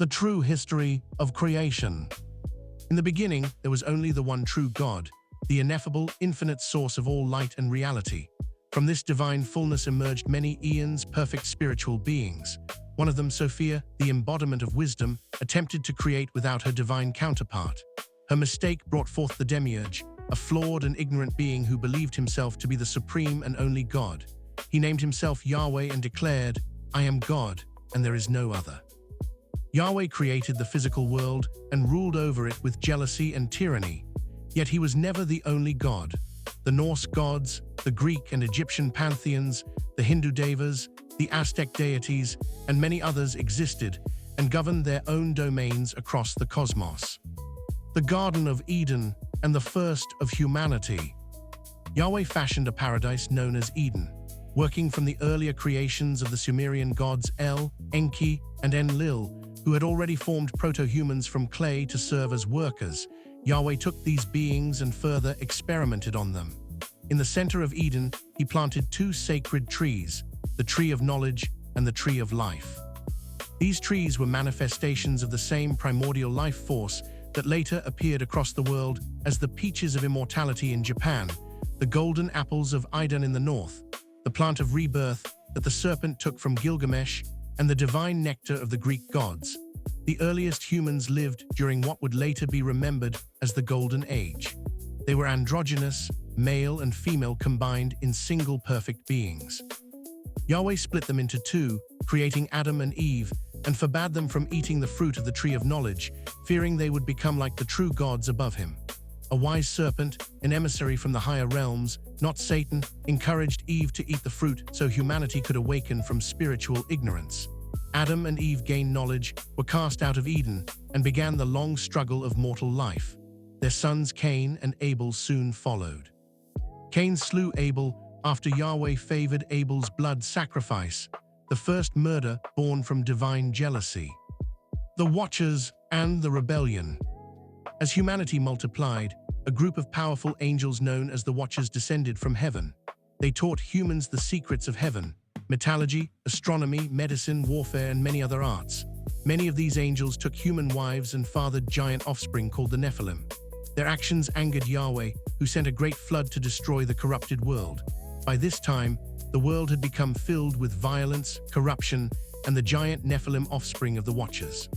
The true history of creation. In the beginning, there was only the one true God, the ineffable, infinite source of all light and reality. From this divine fullness emerged many eons, perfect spiritual beings. One of them, Sophia, the embodiment of wisdom, attempted to create without her divine counterpart. Her mistake brought forth the demiurge, a flawed and ignorant being who believed himself to be the supreme and only God. He named himself Yahweh and declared, "I am God, and there is no other." Yahweh created the physical world and ruled over it with jealousy and tyranny. Yet he was never the only God. The Norse gods, the Greek and Egyptian pantheons, the Hindu devas, the Aztec deities, and many others existed and governed their own domains across the cosmos. The Garden of Eden and the first of humanity. Yahweh fashioned a paradise known as Eden, working from the earlier creations of the Sumerian gods El, Enki, and Enlil, who had already formed proto-humans from clay to serve as workers. Yahweh took these beings and further experimented on them. In the center of Eden, he planted two sacred trees, the tree of knowledge and the tree of life. These trees were manifestations of the same primordial life force that later appeared across the world as the peaches of immortality in Japan, the golden apples of Idun in the north, the plant of rebirth that the serpent took from Gilgamesh, and the divine nectar of the Greek gods. The earliest humans lived during what would later be remembered as the Golden Age. They were androgynous, male and female combined in single perfect beings. Yahweh split them into two, creating Adam and Eve, and forbade them from eating the fruit of the tree of knowledge, fearing they would become like the true gods above him. A wise serpent, an emissary from the higher realms, not Satan, encouraged Eve to eat the fruit so humanity could awaken from spiritual ignorance. Adam and Eve gained knowledge, were cast out of Eden, and began the long struggle of mortal life. Their sons Cain and Abel soon followed. Cain slew Abel after Yahweh favored Abel's blood sacrifice, the first murder born from divine jealousy. The Watchers and the Rebellion. As humanity multiplied, a group of powerful angels known as the Watchers descended from heaven. They taught humans the secrets of heaven, mythology, astronomy, medicine, warfare, and many other arts. Many of these angels took human wives and fathered giant offspring called the Nephilim. Their actions angered Yahweh, who sent a great flood to destroy the corrupted world. By this time, the world had become filled with violence, corruption, and the giant Nephilim offspring of the Watchers.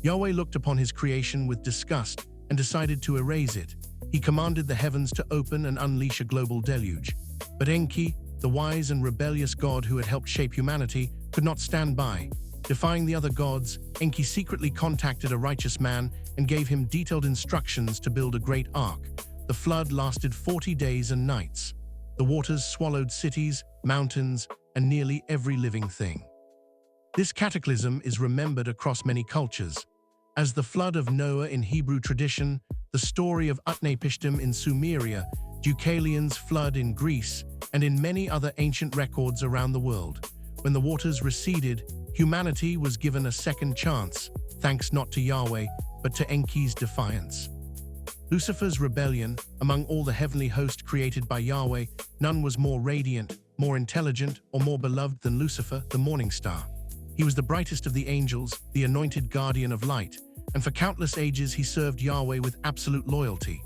Yahweh looked upon his creation with disgust and decided to erase it. He commanded the heavens to open and unleash a global deluge. But Enki, the wise and rebellious god who had helped shape humanity, could not stand by. Defying the other gods, Enki secretly contacted a righteous man and gave him detailed instructions to build a great ark. The flood lasted 40 days and nights. The waters swallowed cities, mountains, and nearly every living thing. This cataclysm is remembered across many cultures. As the flood of Noah in Hebrew tradition, the story of Utnapishtim in Sumeria, Deucalion's flood in Greece, and in many other ancient records around the world. When the waters receded, humanity was given a second chance, thanks not to Yahweh, but to Enki's defiance. Lucifer's rebellion. Among all the heavenly host created by Yahweh, none was more radiant, more intelligent, or more beloved than Lucifer, the morning star. He was the brightest of the angels, the anointed guardian of light, and for countless ages he served Yahweh with absolute loyalty.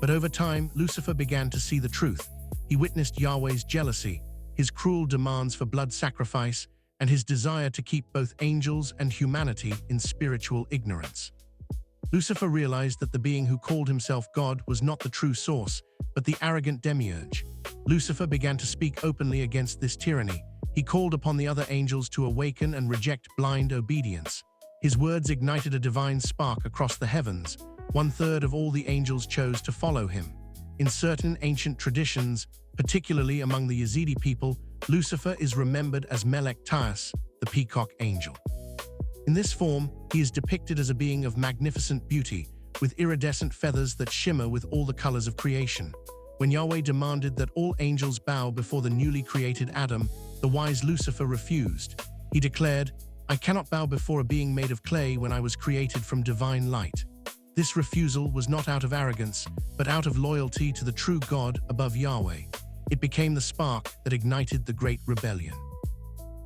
But over time, Lucifer began to see the truth. He witnessed Yahweh's jealousy, his cruel demands for blood sacrifice, and his desire to keep both angels and humanity in spiritual ignorance. Lucifer realized that the being who called himself God was not the true source, but the arrogant demiurge. Lucifer began to speak openly against this tyranny. He called upon the other angels to awaken and reject blind obedience. His words ignited a divine spark across the heavens. 1/3 of all the angels chose to follow him. In certain ancient traditions, particularly among the Yazidi people, Lucifer is remembered as Melek Taas, the peacock angel. In this form, he is depicted as a being of magnificent beauty, with iridescent feathers that shimmer with all the colors of creation. When Yahweh demanded that all angels bow before the newly created Adam, the wise Lucifer refused. He declared, "I cannot bow before a being made of clay when I was created from divine light." This refusal was not out of arrogance, but out of loyalty to the true God above Yahweh. It became the spark that ignited the great rebellion.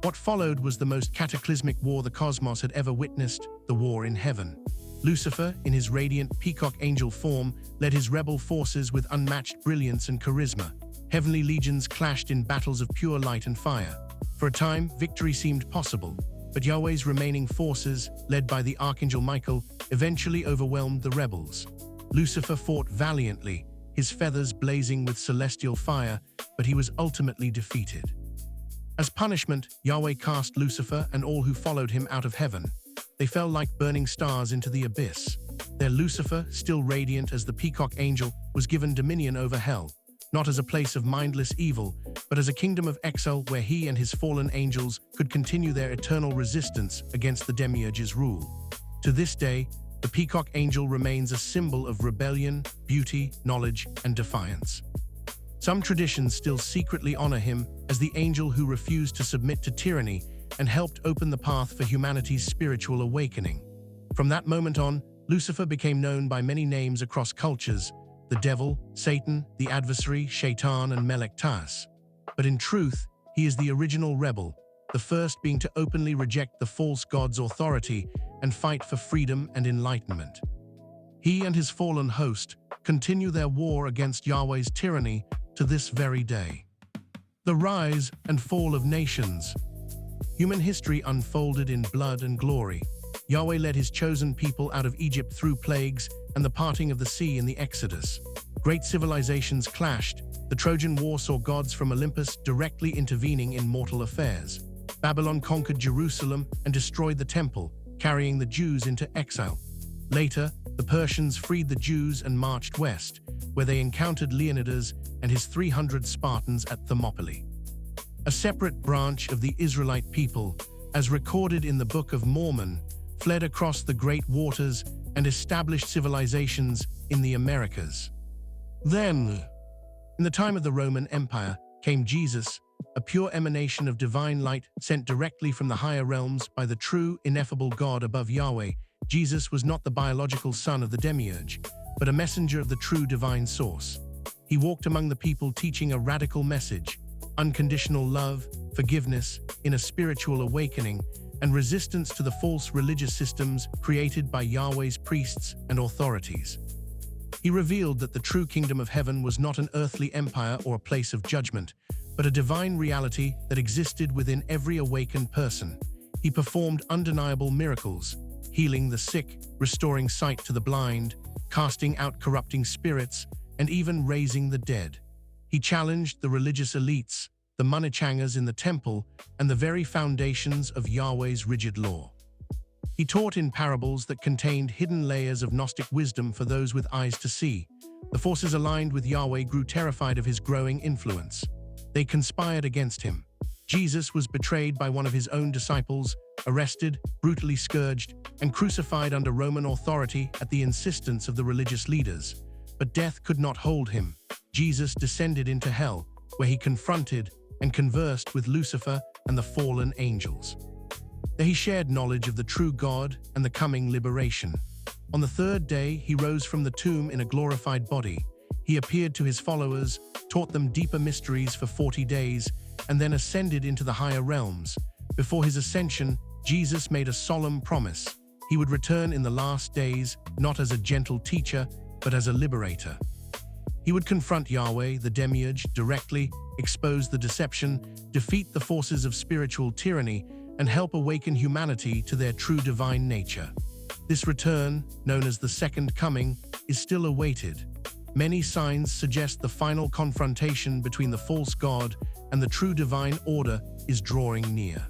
What followed was the most cataclysmic war the cosmos had ever witnessed, the war in heaven. Lucifer, in his radiant peacock angel form, led his rebel forces with unmatched brilliance and charisma. Heavenly legions clashed in battles of pure light and fire. For a time, victory seemed possible, but Yahweh's remaining forces, led by the archangel Michael, eventually overwhelmed the rebels. Lucifer fought valiantly, his feathers blazing with celestial fire, but he was ultimately defeated. As punishment, Yahweh cast Lucifer and all who followed him out of heaven. They fell like burning stars into the abyss. Their Lucifer, still radiant as the peacock angel, was given dominion over hell, not as a place of mindless evil, but as a kingdom of exile where he and his fallen angels could continue their eternal resistance against the demiurge's rule. To this day, the peacock angel remains a symbol of rebellion, beauty, knowledge, and defiance. Some traditions still secretly honor him as the angel who refused to submit to tyranny and helped open the path for humanity's spiritual awakening. From that moment on, Lucifer became known by many names across cultures: the devil, Satan, the adversary, Shaitan, and Melech Tas. But in truth, he is the original rebel, the first being to openly reject the false god's authority and fight for freedom and enlightenment. He and his fallen host continue their war against Yahweh's tyranny to this very day. The rise and fall of nations. Human history unfolded in blood and glory. Yahweh led his chosen people out of Egypt through plagues and the parting of the sea in the Exodus. Great civilizations clashed. The Trojan War saw gods from Olympus directly intervening in mortal affairs. Babylon conquered Jerusalem and destroyed the temple, carrying the Jews into exile. Later, the Persians freed the Jews and marched west, where they encountered Leonidas and his 300 Spartans at Thermopylae. A separate branch of the Israelite people, as recorded in the Book of Mormon, fled across the great waters and established civilizations in the Americas. Then, in the time of the Roman Empire, came Jesus, a pure emanation of divine light sent directly from the higher realms by the true, ineffable God above Yahweh. Jesus was not the biological son of the demiurge, but a messenger of the true divine source. He walked among the people teaching a radical message: unconditional love, forgiveness, inner spiritual awakening, and resistance to the false religious systems created by Yahweh's priests and authorities. He revealed that the true kingdom of heaven was not an earthly empire or a place of judgment, but a divine reality that existed within every awakened person. He performed undeniable miracles, healing the sick, restoring sight to the blind, casting out corrupting spirits, and even raising the dead. He challenged the religious elites, the Manichangers in the temple, and the very foundations of Yahweh's rigid law. He taught in parables that contained hidden layers of Gnostic wisdom for those with eyes to see. The forces aligned with Yahweh grew terrified of his growing influence. They conspired against him. Jesus was betrayed by one of his own disciples, arrested, brutally scourged, and crucified under Roman authority at the insistence of the religious leaders. But death could not hold him. Jesus descended into hell, where he confronted and conversed with Lucifer and the fallen angels. There he shared knowledge of the true God and the coming liberation. On the third day, he rose from the tomb in a glorified body. He appeared to his followers, taught them deeper mysteries for 40 days, and then ascended into the higher realms. Before his ascension, Jesus made a solemn promise. He would return in the last days, not as a gentle teacher, but as a liberator. He would confront Yahweh, the demiurge, directly, expose the deception, defeat the forces of spiritual tyranny, and help awaken humanity to their true divine nature. This return, known as the Second Coming, is still awaited. Many signs suggest the final confrontation between the false god and the true divine order is drawing near.